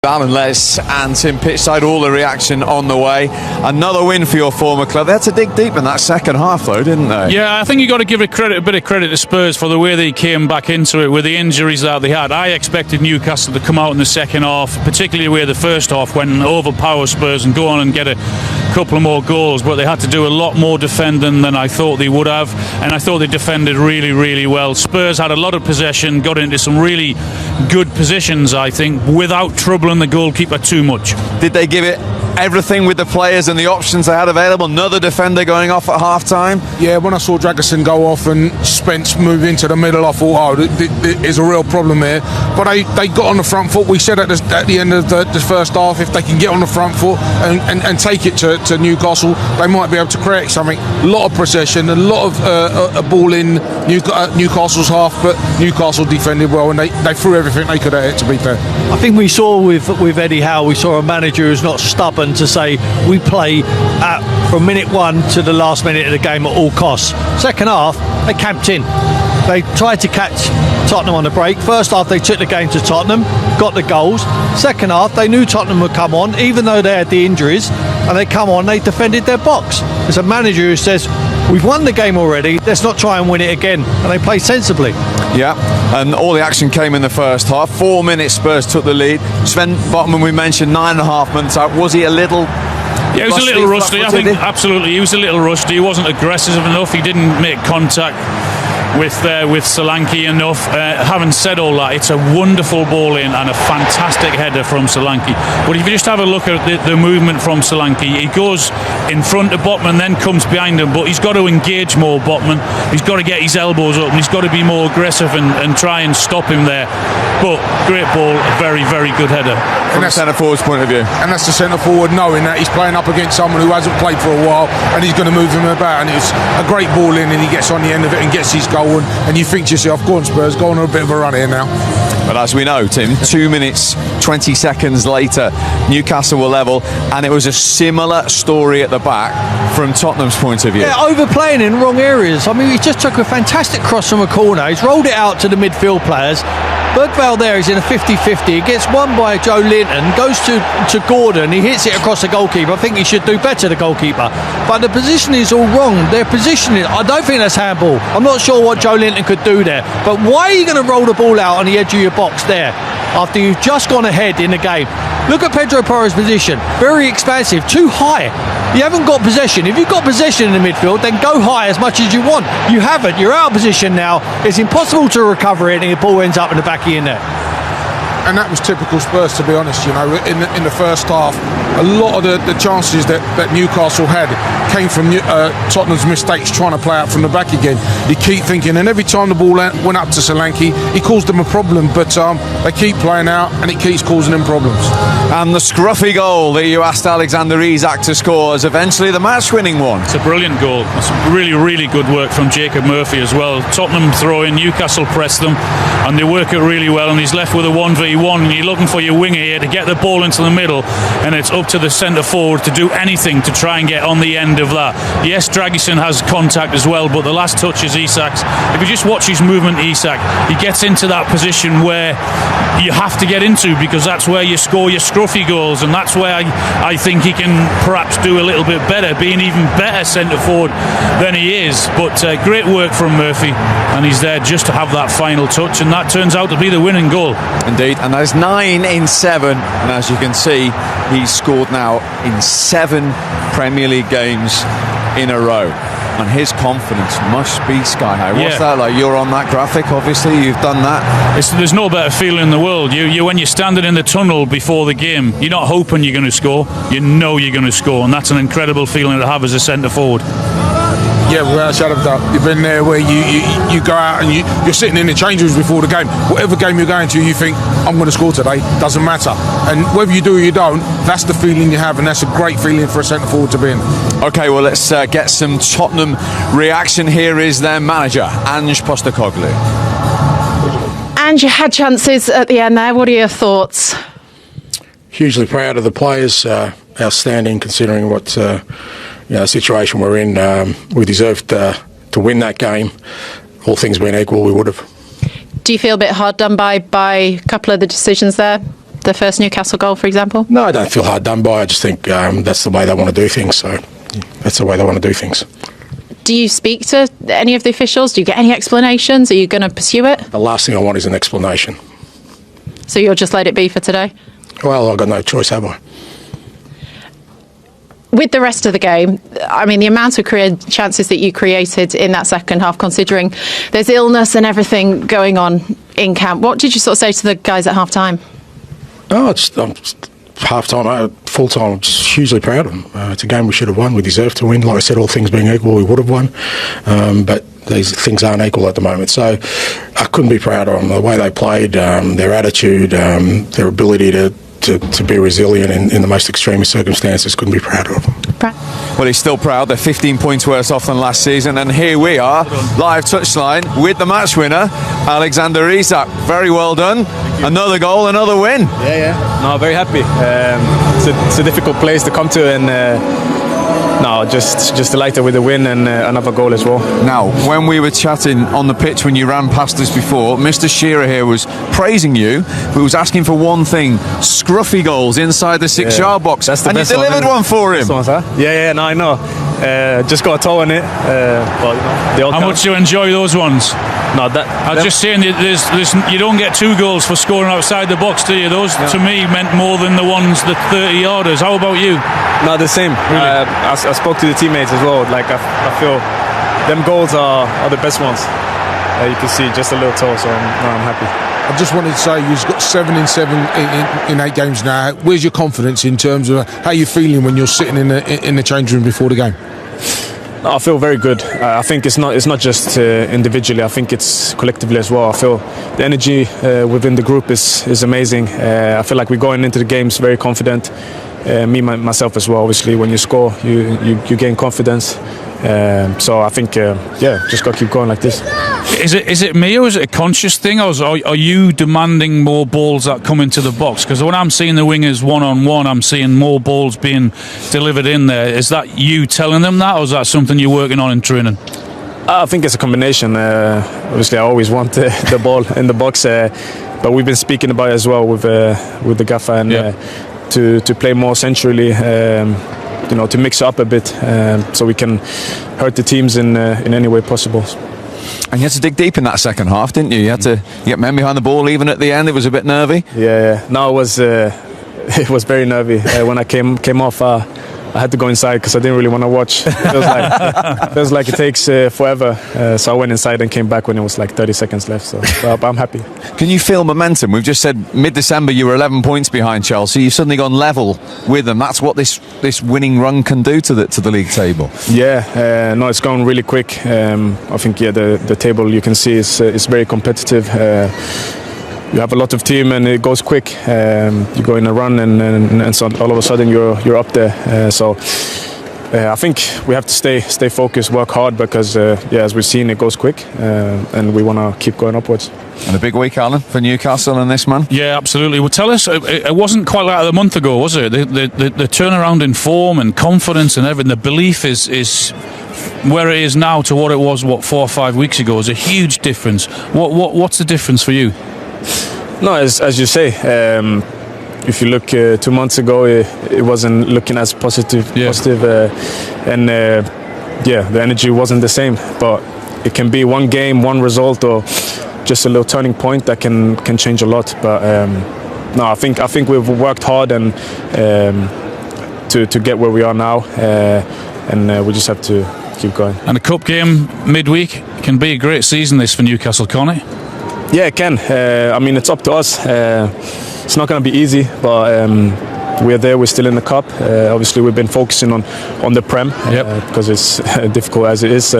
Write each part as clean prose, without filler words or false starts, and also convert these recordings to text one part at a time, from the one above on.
Alan Les and Tim Pitchside, all the reaction on the way. Another win for your former club. They had to dig deep in that second half though, didn't they? Yeah, I think you've got to give a bit of credit to Spurs for the way they came back into it with the injuries that they had. I expected Newcastle to come out in the second half, particularly the way the first half went, overpower Spurs and go on and get a couple of more goals, but they had to do a lot more defending than I thought they would have, and I thought they defended really, really well. Spurs had a lot of possession, got into some really good positions, I think, without troubling the goalkeeper too much. Did they give it everything with the players and the options they had available? Another defender going off at half time? Yeah, when I saw Dragerson go off and Spence move into the middle, I thought, there's a real problem here. But they got on the front foot. We said at the end of the first half, if they can get on the front foot and take it to Newcastle, they might be able to create something. A lot of possession, a lot of a ball in Newcastle's half, but Newcastle defended well and they threw everything they could at it, to be fair. I think we saw with Eddie Howe, we saw a manager who's not stubborn to say we play from minute one to the last minute of the game at all costs. Second half, they camped in. They tried to catch Tottenham on the break. First half, they took the game to Tottenham, got the goals. Second half, they knew Tottenham would come on, even though they had the injuries, and they come on, they defended their box. There's a manager who says, we've won the game already, let's not try and win it again, and they play sensibly. Yeah, and all the action came in the first half. 4 minutes, Spurs took the lead. Sven Botman, we mentioned, 9.5 minutes out. Was he a little... Yeah, he was a little rusty, I think, absolutely. He was a little rusty. He wasn't aggressive enough. He didn't make contact with Solanke enough. Having said all that, it's a wonderful ball in and a fantastic header from Solanke. But if you just have a look at the movement from Solanke, he goes in front of Botman, then comes behind him, but he's got to engage more, Botman. He's got to get his elbows up and he's got to be more aggressive and try and stop him there. But great ball, a very, very good header. From the centre forward's point of view. And that's the centre forward knowing that he's playing up against someone who hasn't played for a while and he's going to move him about, and it's a great ball in and he gets on the end of it and gets his goal, and you think to yourself, go on Spurs, go on a bit of a run here now. But as we know, Tim, 2 minutes 20 seconds later, Newcastle were level, and it was a similar story at the back from Tottenham's point of view. Yeah, overplaying in wrong areas. I mean, he just took a fantastic cross from a corner, he's rolled it out to the midfield players. Bergvall there is in a 50-50. He gets won by Joe Linton, goes to Gordon, he hits it across the goalkeeper. I think he should do better, the goalkeeper. But the position is all wrong. Their positioning, I don't think that's handball. I'm not sure what Joe Linton could do there. But why are you going to roll the ball out on the edge of your box there after you've just gone ahead in the game? Look at Pedro Porro's position. Very expansive, too high. You haven't got possession. If you've got possession in the midfield, then go high as much as you want. You haven't. You're out of position now. It's impossible to recover it, and the ball ends up in the back of your net. And that was typical Spurs, to be honest. You know, in the first half, a lot of the chances that Newcastle had came from Tottenham's mistakes trying to play out from the back again. You keep thinking, and every time the ball went up to Solanke, he caused them a problem, but they keep playing out and it keeps causing them problems. And the scruffy goal that you asked Alexander Isak to score is eventually the match-winning one. It's a brilliant goal. It's really, really good work from Jacob Murphy as well. Tottenham throw in, Newcastle press them, and they work it really well, and he's left with a 1v1, and you're looking for your winger here to get the ball into the middle, and it's up to the centre forward to do anything to try and get on the end of that. Yes, Dragerson has contact as well, but the last touch is Isak's. If you just watch his movement, Isak, he gets into that position where you have to get into, because that's where you score your scruffy goals, and that's where I think he can perhaps do a little bit better, being even better centre forward than he is. But great work from Murphy, and he's there just to have that final touch, and that turns out to be the winning goal. Indeed, and there's 9 in 7, and as you can see, he's scored now in 7 Premier League games in a row, and his confidence must be sky high. What's that like? You're on that graphic, obviously, you've done that. There's no better feeling in the world. You when you're standing in the tunnel before the game, you're not hoping you're going to score, you know you're going to score, and that's an incredible feeling to have as a centre forward. Yeah, without a shadow of a doubt. You've been there where you go out and you're sitting in the change rooms before the game. Whatever game you're going to, you think, I'm going to score today. Doesn't matter. And whether you do or you don't, that's the feeling you have, and that's a great feeling for a centre forward to be in. OK, well, let's get some Tottenham reaction. Here is their manager, Ange Postecoglou. And you had chances at the end there. What are your thoughts? Hugely proud of the players. Outstanding, considering what situation we're in. We deserved to win that game. All things being equal, we would have. Do you feel a bit hard done by a couple of the decisions there? the first Newcastle goal, for example? No, I don't feel hard done by. I just think that's the way they want to do things. So that's the way they want to do things. Do you speak to any of the officials? Do you get any explanations? Are you going to pursue it? The last thing I want is an explanation. So you'll just let it be for today? Well, I've got no choice, have I? With the rest of the game, I mean, the amount of chances that you created in that second half, considering there's illness and everything going on in camp, what did you sort of say to the guys at half-time? Oh, half-time, full-time, I'm just hugely proud of them. It's a game we should have won. We deserve to win. Like I said, all things being equal, we would have won. But these things aren't equal at the moment. So I couldn't be prouder of them. The way they played, their attitude, their ability to be resilient in the most extreme circumstances, couldn't be prouder of them. Well, he's still proud. They're 15 points worse off than last season. And here we are, live touchline with the match winner, Alexander Isak. Very well done. Another goal, another win. Yeah. No, very happy. It's a difficult place to come to, and just delighted with the win and another goal as well. Now, when we were chatting on the pitch when you ran past us before, Mr. Shearer here was praising you, but was asking for one thing: scruffy goals inside the 6-yard box. That's the and best you delivered one for him. Yeah, no, I know. Just got a toe on it. How much do you enjoy those ones? No, I was just saying, you don't get 2 goals for scoring outside the box, do you? Those, to me, meant more than the ones, the 30-yarders. How about you? No, the same. Really? I spoke to the teammates as well. Like, I feel them goals are the best ones. You can see just a little toe, so I'm happy. I just wanted to say you've got 7 in 7 in 8 games now. Where's your confidence in terms of how you're feeling when you're sitting in the change room before the game? I feel very good. I think it's not just individually. I think it's collectively as well. I feel the energy within the group is amazing. I feel like we're going into the games very confident. Myself as well. Obviously, when you score, you gain confidence. So I think, just got to keep going like this. Is it me, or is it a conscious thing, or are you demanding more balls that come into the box? Because when I'm seeing the wingers one-on-one, I'm seeing more balls being delivered in there. Is that you telling them that, or is that something you're working on in training? I think it's a combination. Obviously, I always want the ball in the box, but we've been speaking about it as well with the gaffer and to play more centrally. To mix up a bit, so we can hurt the teams in any way possible. And you had to dig deep in that second half, didn't you? You had to get men behind the ball. Even at the end, it was a bit nervy. Yeah. No, it was very nervy when I came off. I had to go inside because I didn't really want to watch. It feels like it takes forever. So I went inside and came back when it was like 30 seconds left. So I'm happy. Can you feel momentum? We've just said mid-December you were 11 points behind Chelsea. You've suddenly gone level with them. That's what this winning run can do to the league table. Yeah, no, it's gone really quick. I think the table you can see is very competitive. You have a lot of team and it goes quick. You go in a run and so all of a sudden you're up there. I think we have to stay focused, work hard because as we've seen, it goes quick and we want to keep going upwards. And a big week, Alan, for Newcastle and this man. Yeah, absolutely. Well, tell us, it wasn't quite like a month ago, was it? The turnaround in form and confidence and everything. The belief is where it is now to what it was 4 or 5 weeks ago is a huge difference. What's the difference for you? No, as you say, if you look 2 months ago, it wasn't looking as positive, and the energy wasn't the same. But it can be one game, one result, or just a little turning point that can change a lot. But no, I think we've worked hard and to get where we are now, and we just have to keep going. And a cup game midweek can be a great season this for Newcastle, can't it? Yeah, it can. I mean, it's up to us. It's not going to be easy, but we're there. We're still in the cup. Obviously, we've been focusing on the Prem because it's difficult as it is.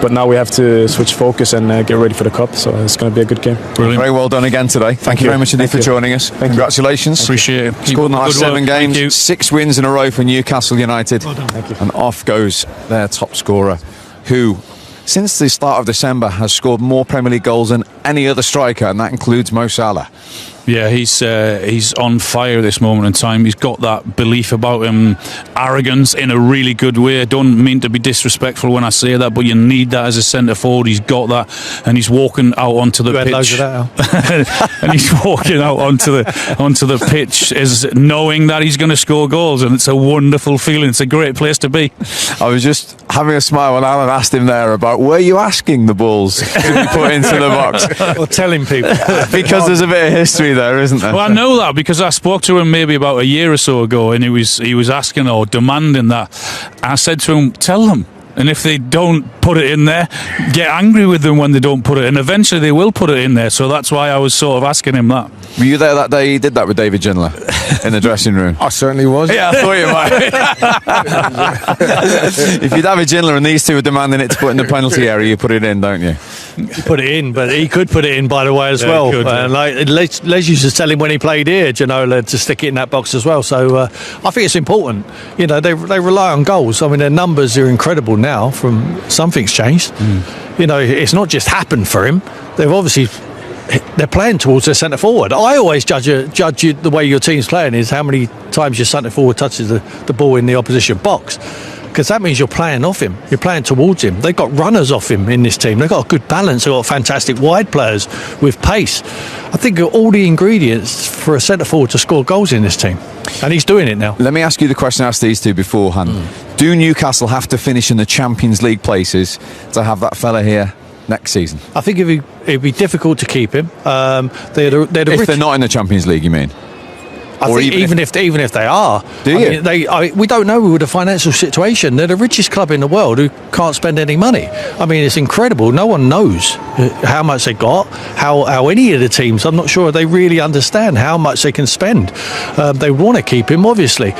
But now we have to switch focus and get ready for the cup. So it's going to be a good game. Brilliant. Very well done again today. Thank you very much indeed for joining us. Congratulations. Appreciate it. Scored in the last 7 games, 6 wins in a row for Newcastle United. Well done. Thank you. And off goes their top scorer, who, since the start of December, has scored more Premier League goals than any other striker, and that includes Mo Salah. Yeah, he's on fire at this moment in time. He's got that belief about him, arrogance in a really good way. I don't mean to be disrespectful when I say that, but you need that as a centre forward. He's got that, and he's walking out onto the pitch. Loads of that, and he's walking out onto the pitch as knowing that he's going to score goals, and it's a wonderful feeling. It's a great place to be. I was just having a smile when Alan asked him there about, were you asking the balls to be put into the box? or telling people. Because there's a bit of history there, isn't there? Well, I know that because I spoke to him maybe about a year or so ago, and he was asking or demanding that. I said to him, tell them. And if they don't put it in there, get angry with them when they don't put it in. Eventually they will put it in there. So that's why I was sort of asking him that. Were you there that day he did that with David Ginola in the dressing room? I certainly was. Yeah, I thought you might. If you'd have a Ginola and these two are demanding it to put in the penalty area, you put it in, don't you? You put it in, but he could put it in, by the way, as well. Could, yeah. Like Les used to tell him when he played here, Ginola, to stick it in that box as well. So I think it's important. You know, they rely on goals. I mean, their numbers are incredible now. From something's changed. You know, it's not just happened for him. They're playing towards their centre forward. I always judge the way your team's playing is how many times your centre forward touches the ball in the opposition box, because that means you're playing off him. You're playing towards him. They've got runners off him in this team. They've got a good balance. They've got fantastic wide players with pace. I think all the ingredients for a centre forward to score goals in this team, and he's doing it now. Let me ask you the question I asked these two beforehand. Do Newcastle have to finish in the Champions League places to have that fella here next season? I think it'd be difficult to keep him. If they're not in the Champions League, you mean? I think even if they are, we don't know with the financial situation. They're the richest club in the world who can't spend any money. I mean, it's incredible. No one knows how much they got, how any of the teams. I'm not sure they really understand how much they can spend. They want to keep him, obviously.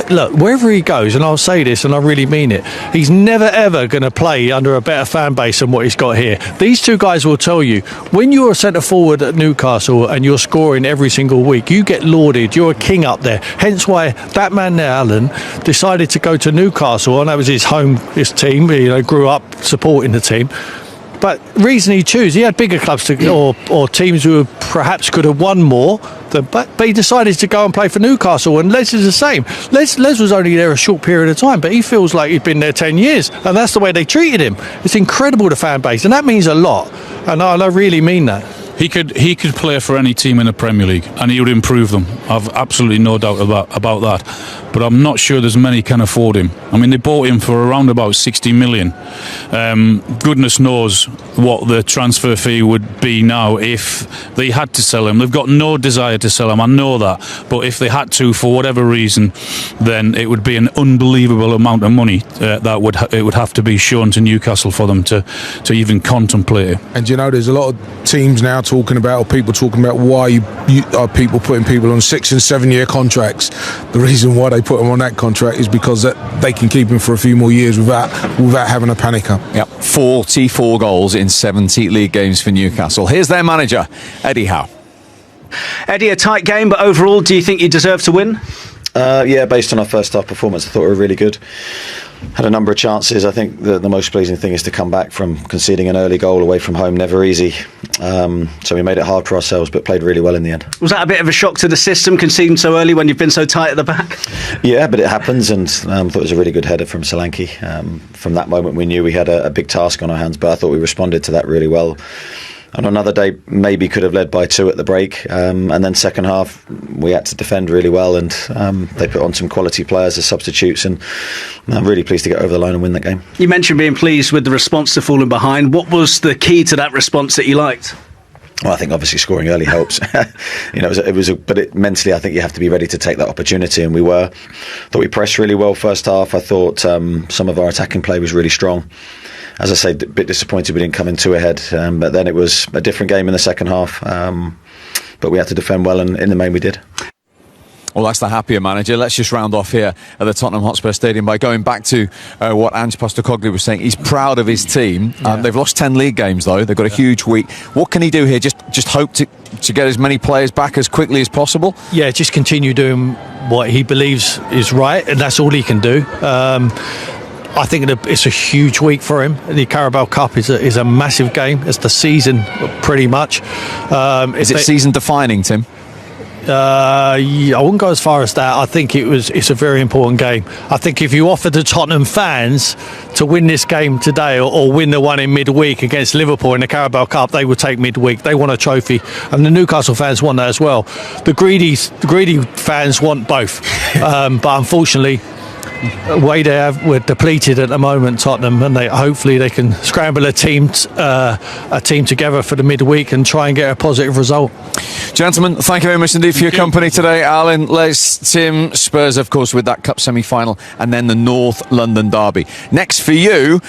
Look, wherever he goes, and I'll say this, and I really mean it, he's never ever going to play under a better fan base than what he's got here. These two guys will tell you, when you're a centre forward at Newcastle and you're scoring every single week, you get lauded. You're a king up there. Hence why that man there, Alan, decided to go to Newcastle, and that was his team. You know, grew up supporting the team. But the reason he chose, he had bigger clubs or teams who perhaps could have won more. But he decided to go and play for Newcastle, and Les is the same. Les was only there a short period of time, but he feels like he'd been there 10 years, and that's the way they treated him. It's incredible, the fan base, and that means a lot. And I really mean that. He could play for any team in the Premier League and he would improve them. I've absolutely no doubt about that. But I'm not sure there's many can afford him. I mean, they bought him for around about 60 million. Goodness knows what the transfer fee would be now if they had to sell him. They've got no desire to sell him, I know that. But if they had to, for whatever reason, then it would be an unbelievable amount of money it would have to be shown to Newcastle for them to even contemplate it. And you know, there's a lot of teams now talking about, or people talking about, why you are people putting people on 6 and 7 year contracts. The reason why they put them on that contract is because that they can keep him for a few more years without having a panic up. Yep, 44 goals in 70 league games for Newcastle. Here's their manager, Eddie Howe. Eddie, a tight game, but overall, do you think you deserve to win? Yeah, based on our first half performance, I thought we were really good. Had a number of chances. I think the most pleasing thing is to come back from conceding an early goal away from home. Never easy. So we made it hard for ourselves, but played really well in the end. Was that a bit of a shock to the system, conceding so early when you've been so tight at the back? Yeah, but it happens, and I thought it was a really good header from Solanke. From that moment, we knew we had a big task on our hands, but I thought we responded to that really well. On another day, maybe could have led by 2 at the break, and then second half we had to defend really well, and they put on some quality players as substitutes, and I'm really pleased to get over the line and win that game. You mentioned being pleased with the response to falling behind. What was the key to that response that you liked? Well, I think obviously scoring early helps. But mentally, I think you have to be ready to take that opportunity, and we were. Thought we pressed really well first half. I thought some of our attacking play was really strong. As I say, a bit disappointed we didn't come in 2 ahead, but then it was a different game in the second half. But we had to defend well, and in the main we did. Well, that's the happier manager. Let's just round off here at the Tottenham Hotspur Stadium by going back to what Ange Postecoglou was saying. He's proud of his team. They've lost 10 league games, though. They've got a huge week. What can he do here? Just hope to get as many players back as quickly as possible? Yeah, just continue doing what he believes is right, and that's all he can do. I think it's a huge week for him. The Carabao Cup is a massive game. It's the season, pretty much. Is it season defining, Tim? I wouldn't go as far as that. I think it's a very important game. I think if you offer the Tottenham fans to win this game today or win the one in midweek against Liverpool in the Carabao Cup, they would take midweek. They want a trophy, and the Newcastle fans want that as well. The greedy fans want both, but unfortunately, we're depleted at the moment, Tottenham, and hopefully they can scramble a team together for the midweek and try and get a positive result. Gentlemen, thank you very much indeed for your company today. Alan, Les, Tim, Spurs, of course, with that cup semi-final, and then the North London derby. Next for you.